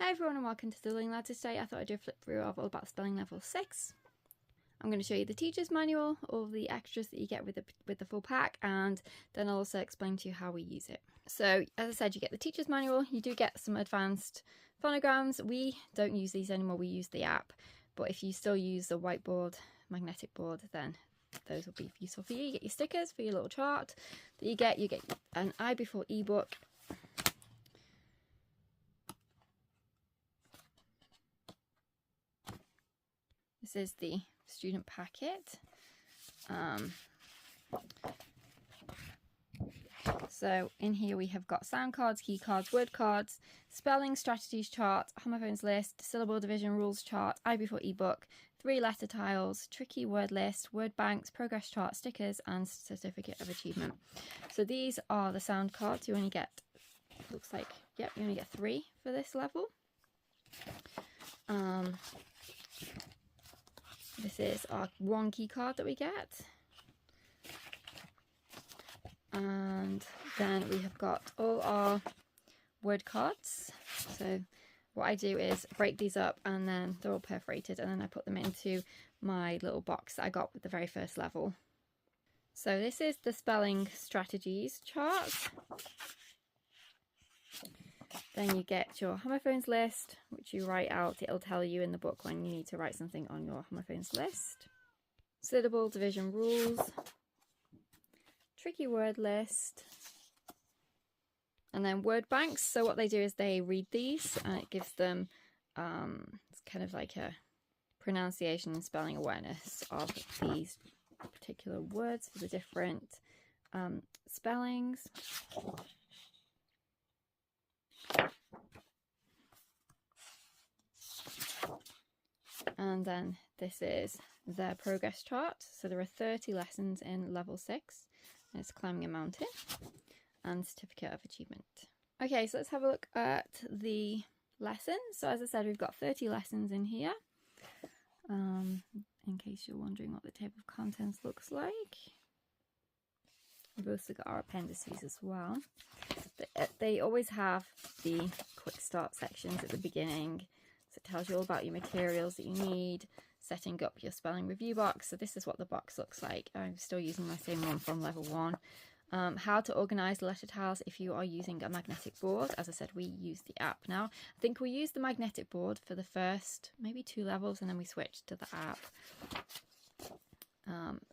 Hi everyone and welcome to the Learning Ladder. Today I thought I'd do a flip through of all about spelling level 6. I'm going to show you the teacher's manual, all the extras that you get with the full pack, and then I'll also explain to you how we use it. So as I said, you get the teacher's manual, you do get some advanced phonograms. We don't use these anymore, we use the app, but if you still use the whiteboard, magnetic board, then those will be useful for you. You get your stickers for your little chart that you get an I before ebook. This is the student packet. So in here we have got sound cards, key cards, word cards, spelling strategies chart, homophones list, syllable division rules chart, I before ebook, 3 letter tiles, tricky word list, word banks, progress chart, stickers, and certificate of achievement. So these are the sound cards. You only get, looks like, yep, you only get 3 for this level. This is our 1 key card that we get. And then we have got all our word cards. So what I do is break these up and then they're all perforated and then I put them into my little box that I got with the very first level. So this is the spelling strategies chart. Then you get your homophones list, which you write out. It'll tell you in the book when you need to write something on your homophones list. Syllable division rules. Tricky word list. And then word banks. So what they do is they read these and it gives them it's kind of like a pronunciation and spelling awareness of these particular words for the different spellings. And then this is their progress chart. So there are 30 lessons in level 6. And it's climbing a mountain and certificate of achievement. Okay, so let's have a look at the lessons. So as I said, we've got 30 lessons in here. In case you're wondering what the table of contents looks like. We've also got our appendices as well. They always have the quick start sections at the beginning. So it tells you all about your materials that you need, setting up your spelling review box. So this is what the box looks like. I'm still using my same one from level 1. How to organise the letter tiles if you are using a magnetic board. As I said, we use the app now. I think we used the magnetic board for the first maybe 2 levels and then we switched to the app.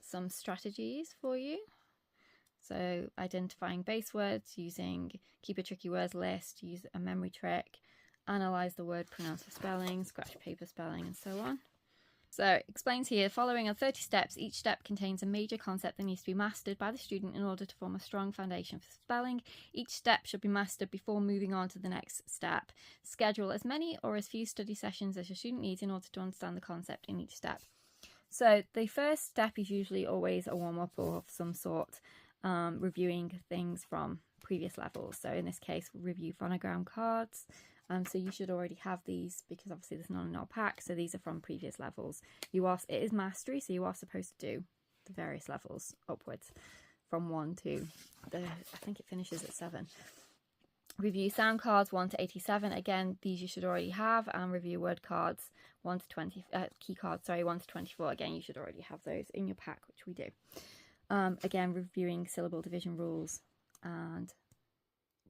Some strategies for you. So identifying base words, keep a tricky words list, use a memory trick, analyse the word, pronounce the spelling, scratch paper spelling, and so on. So it explains here, following are 30 steps. Each step contains a major concept that needs to be mastered by the student in order to form a strong foundation for spelling. Each step should be mastered before moving on to the next step. Schedule as many or as few study sessions as your student needs in order to understand the concept in each step. So the first step is usually always a warm-up of some sort, reviewing things from previous levels. So in this case, we'll review phonogram cards. So you should already have these because obviously there's none in our pack. So these are from previous levels. It is mastery, so you are supposed to do the various levels upwards from 1 to I think it finishes at 7. Review sound cards 1 to 87. Again, these you should already have. And review word cards 1 to 20. Key cards, sorry, 1 to 24. Again, you should already have those in your pack, which we do. Again, reviewing syllable division rules and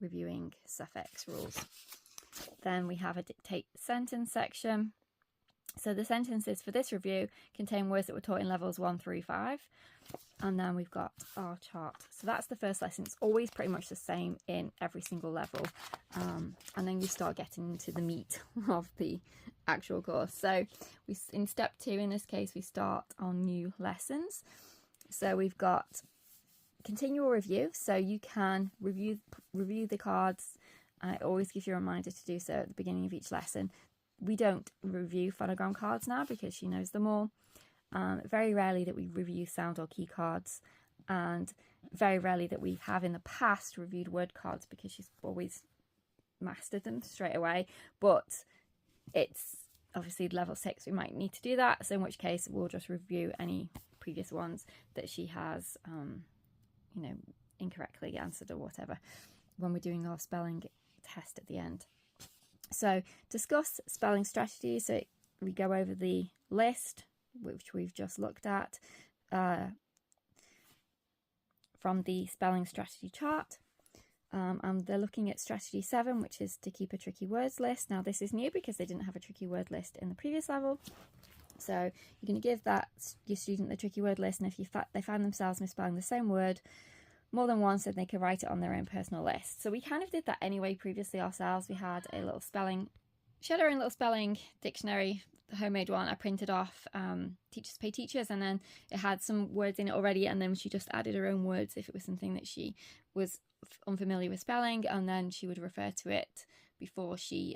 reviewing suffix rules. Then we have a dictate sentence section. So the sentences for this review contain words that were taught in levels 1 through 5. And then we've got our chart. So that's the first lesson. It's always pretty much the same in every single level. And then you start getting into the meat of the actual course. So in step 2, in this case, we start on new lessons. So we've got continual review. So you can review the cards. It always gives you a reminder to do so at the beginning of each lesson. We don't review phonogram cards now because she knows them all. Very rarely that we review sound or key cards, and very rarely that we have in the past reviewed word cards because she's always mastered them straight away. But it's obviously level 6, we might need to do that. So in which case we'll just review any previous ones that she has, incorrectly answered or whatever when we're doing our spelling test at the end. So discuss spelling strategies. So we go over the list, which we've just looked at from the spelling strategy chart. And they're looking at strategy 7, which is to keep a tricky words list. Now this is new because they didn't have a tricky word list in the previous level. So you're going to give your student the tricky word list, and if they find themselves misspelling the same word more than once, then they can write it on their own personal list. So we kind of did that anyway previously ourselves. We had a little spelling, she had her own little spelling dictionary, the homemade one I printed off, Teachers Pay Teachers, and then it had some words in it already, and then she just added her own words if it was something that she was unfamiliar with spelling, and then she would refer to it before she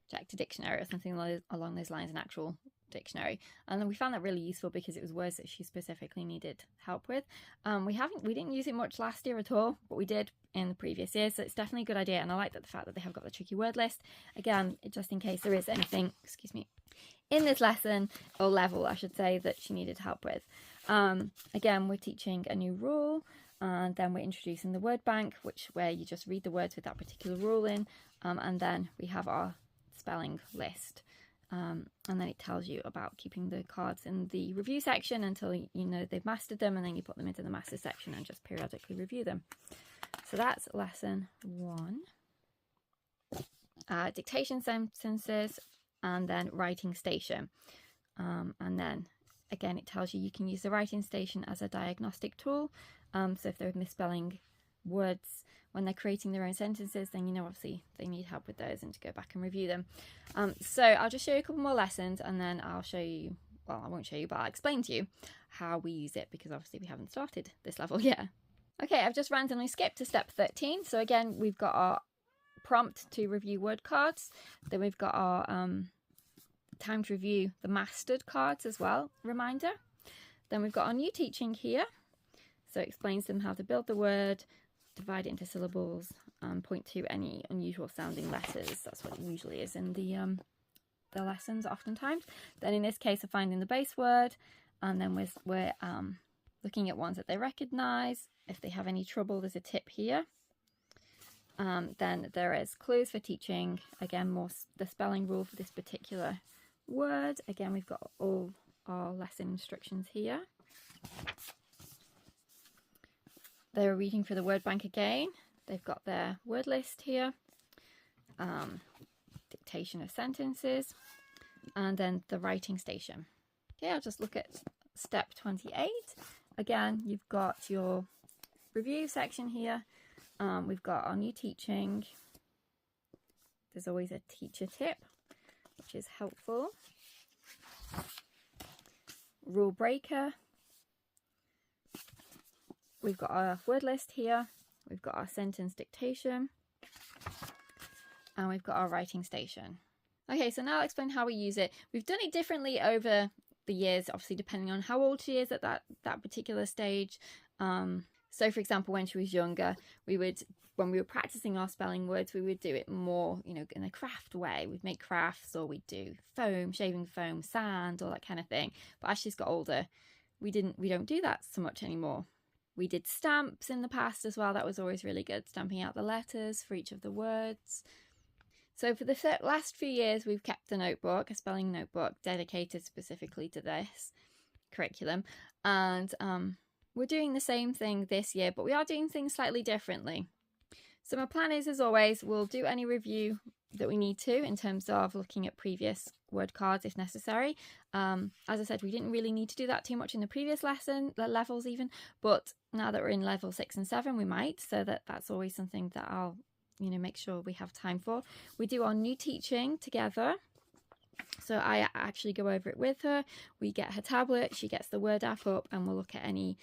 checked a dictionary or something along those lines, an actual dictionary. And then we found that really useful because it was words that she specifically needed help with. We didn't use it much last year at all, but we did in the previous year, so it's definitely a good idea. And I like that the fact that they have got the tricky word list, again, just in case there is anything, in this lesson or level I should say, that she needed help with. Again, we're teaching a new rule, and then we're introducing the word bank, where you just read the words with that particular rule in, and then we have our spelling list, and then it tells you about keeping the cards in the review section until you know they've mastered them, and then you put them into the master section and just periodically review them. So that's lesson 1. Dictation sentences, and then writing station, and then again it tells you can use the writing station as a diagnostic tool. So if they're misspelling words when they're creating their own sentences, then you know obviously they need help with those and to go back and review them. So I'll just show you a couple more lessons, and then I'll show you, well, I won't show you, but I'll explain to you how we use it, because obviously we haven't started this level yet. Okay, I've just randomly skipped to step 13. So again, we've got our prompt to review word cards. Then we've got our time to review the mastered cards as well, reminder. Then we've got our new teaching here. So it explains them how to build the word, divide it into syllables, point to any unusual sounding letters. That's what it usually is in the lessons oftentimes. Then in this case, we're finding the base word, and then we're looking at ones that they recognise. If they have any trouble, there's a tip here. Then there is clues for teaching, again, more the spelling rule for this particular word. Again, we've got all our lesson instructions here. They're reading for the word bank again. They've got their word list here, dictation of sentences, and then the writing station. Okay, I'll just look at step 28. Again, you've got your review section here. We've got our new teaching. There's always a teacher tip, which is helpful. Rule breaker. We've got our word list here. We've got our sentence dictation. And we've got our writing station. Okay, so now I'll explain how we use it. We've done it differently over the years, obviously depending on how old she is at that particular stage. So for example, when she was younger, when we were practicing our spelling words, we would do it more, in a craft way. We'd make crafts, or we'd do foam, shaving foam, sand, all that kind of thing. But as she's got older, we don't do that so much anymore. We did stamps in the past as well. That was always really good, stamping out the letters for each of the words. So for the last few years, we've kept a notebook, a spelling notebook, dedicated specifically to this curriculum. And we're doing the same thing this year, but we are doing things slightly differently. So my plan is, as always, we'll do any review that we need to in terms of looking at previous word cards if necessary. As I said, we didn't really need to do that too much in the previous levels even, but now that we're in level 6 and 7, we might, so that's always something that I'll make sure we have time for. We do our new teaching together. So I actually go over it with her. We get her tablet, she gets the word app up, and we'll look at any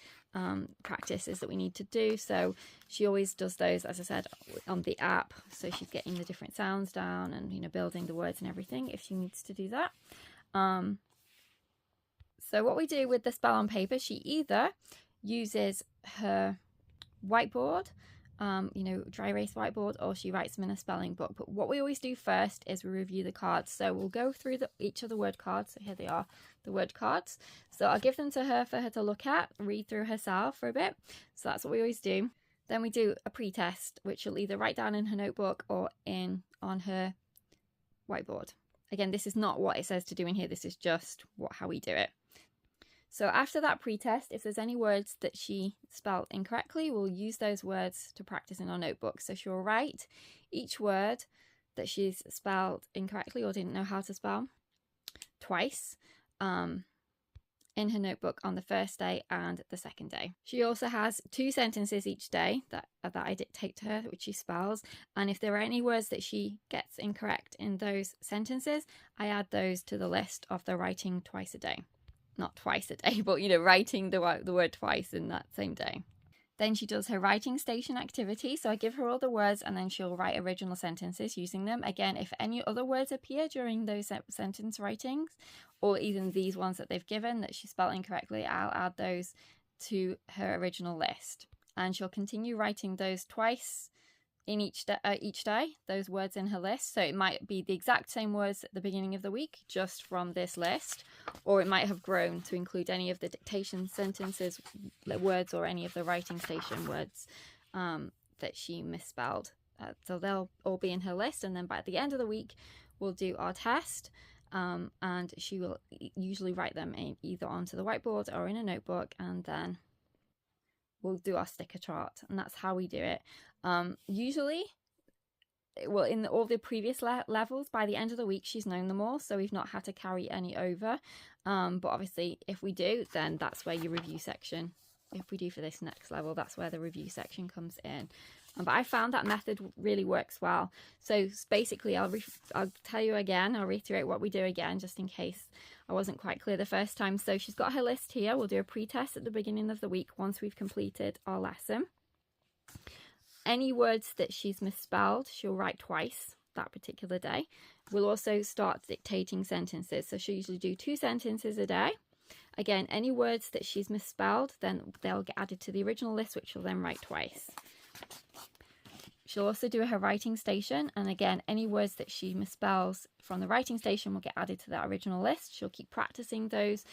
practices that we need to do. So she always does those, as I said, on the app. So she's getting the different sounds down and, building the words and everything if she needs to do that. So what we do with the spell on paper, she either uses her whiteboard, dry erase whiteboard, or she writes them in a spelling book. But what we always do first is we review the cards. So we'll go through each of the word cards. So here they are, the word cards. So I'll give them to her for her to look at, read through herself for a bit. So that's what we always do. Then we do a pre-test, which she'll either write down in her notebook or on her whiteboard. Again, this is not what it says to do in here. This is just how we do it. So after that pretest, if there's any words that she spelled incorrectly, we'll use those words to practice in our notebook. So she'll write each word that she's spelled incorrectly or didn't know how to spell twice in her notebook on the first day and the second day. She also has 2 sentences each day that I dictate to her, which she spells. And if there are any words that she gets incorrect in those sentences, I add those to the list of the writing twice a day. Not twice a day, but, writing the word twice in that same day. Then she does her writing station activity. So I give her all the words and then she'll write original sentences using them. Again, if any other words appear during those sentence writings, or even these ones that they've given that she spelled incorrectly, I'll add those to her original list. And she'll continue writing those twice in each day, those words in her list. So it might be the exact same words at the beginning of the week, just from this list, or it might have grown to include any of the dictation sentences, words, or any of the writing station words that she misspelled. So they'll all be in her list, and then by the end of the week, we'll do our test, and she will usually write them either onto the whiteboard or in a notebook, and then we'll do our sticker chart, and that's how we do it. Usually, well, in all the previous levels, by the end of the week, she's known them all, so we've not had to carry any over. But obviously, if we do, then that's where your review section, if we do for this next level, that's where the review section comes in. But I found that method really works well. So basically, I'll tell you again, I'll reiterate what we do again, just in case I wasn't quite clear the first time. So she's got her list here. We'll do a pre-test at the beginning of the week once we've completed our lesson. Any words that she's misspelled, she'll write twice that particular day. We'll also start dictating sentences. So she'll usually do 2 sentences a day. Again, any words that she's misspelled, then they'll get added to the original list, which she'll then write twice. She'll also do her writing station. And again, any words that she misspells from the writing station will get added to that original list. She'll keep practicing those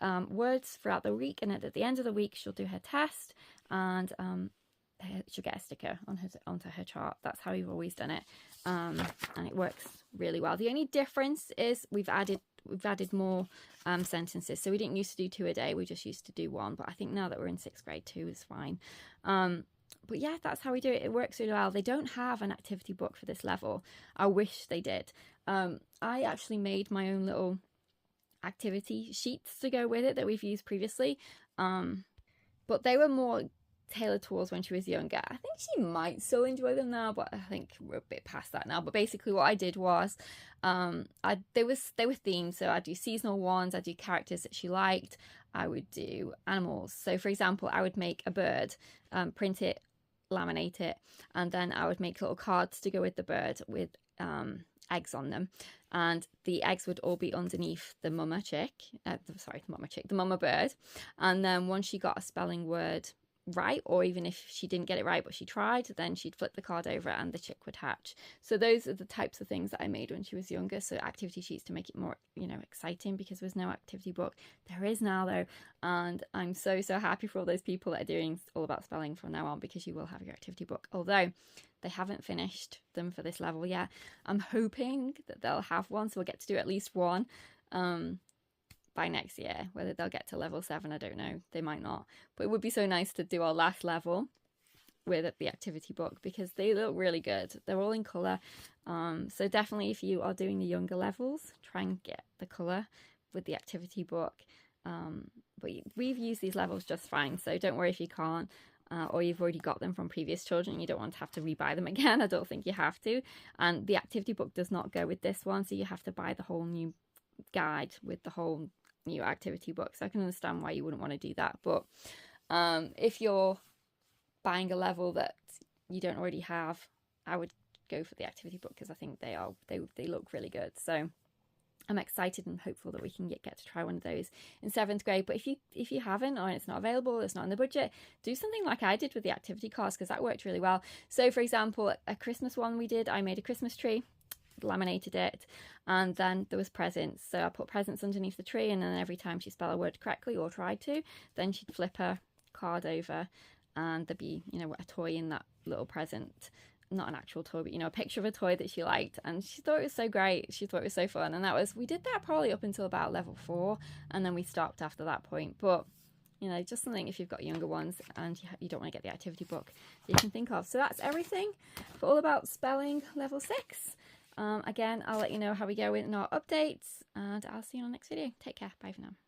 words throughout the week. And at the end of the week, she'll do her test, and she'll get a sticker onto her chart. That's how we've always done it, and it works really well. The only difference is we've added more sentences. So we didn't used to do 2 a day, we just used to do 1, but I think now that we're in 6th grade, 2 is fine. But yeah, that's how we do it. It works really well. They don't have an activity book for this level. I wish they did. I actually made my own little activity sheets to go with it that we've used previously, but they were more tailored towards when she was younger. I think she might still enjoy them now, but I think we're a bit past that now. But basically what I did was they were themed. So I'd do seasonal ones, I'd do characters that she liked, I would do animals. So for example, I would make a bird, print it, laminate it, and then I would make little cards to go with the bird with eggs on them, and the eggs would all be underneath the mama bird. And then once she got a spelling word right, or even if she didn't get it right but she tried, then she'd flip the card over and the chick would hatch. So those are the types of things that I made when she was younger. So activity sheets to make it more exciting, because there's no activity book. There is now though, and I'm so happy for all those people that are doing All About Spelling from now on, because you will have your activity book, although they haven't finished them for this level yet. I'm hoping that they'll have one, so we'll get to do at least one by next year. Whether they'll get to level 7, I don't know. They might not, but it would be so nice to do our last level with the activity book, because they look really good. They're all in colour, so definitely if you are doing the younger levels, try and get the colour with the activity book. But we've used these levels just fine, so don't worry if you can't, or you've already got them from previous children and you don't want to have to rebuy them again. I don't think you have to, and the activity book does not go with this one, so you have to buy the whole new guide with the whole new activity book. So I can understand why you wouldn't want to do that, but if you're buying a level that you don't already have, I would go for the activity book, because I think they look really good. So I'm excited and hopeful that we can get to try one of those in 7th grade. But if you haven't, or it's not available, it's not in the budget, do something like I did with the activity cards, because that worked really well. So for example, a Christmas one we did, I made a Christmas tree, laminated it, and then there was presents. So I put presents underneath the tree, and then every time she spelled a word correctly, or tried to, then she'd flip her card over and there'd be a toy in that little present not an actual toy, but, you know, a picture of a toy that she liked, and she thought it was so great. She thought it was so fun. And we did that probably up until about level 4, and then we stopped after that point. But, you know, just something if you've got younger ones and you don't want to get the activity book that you can think of. So that's everything for All About Spelling level 6. Again, I'll let you know how we go in our updates, and I'll see you on the next video. Take care. Bye for now.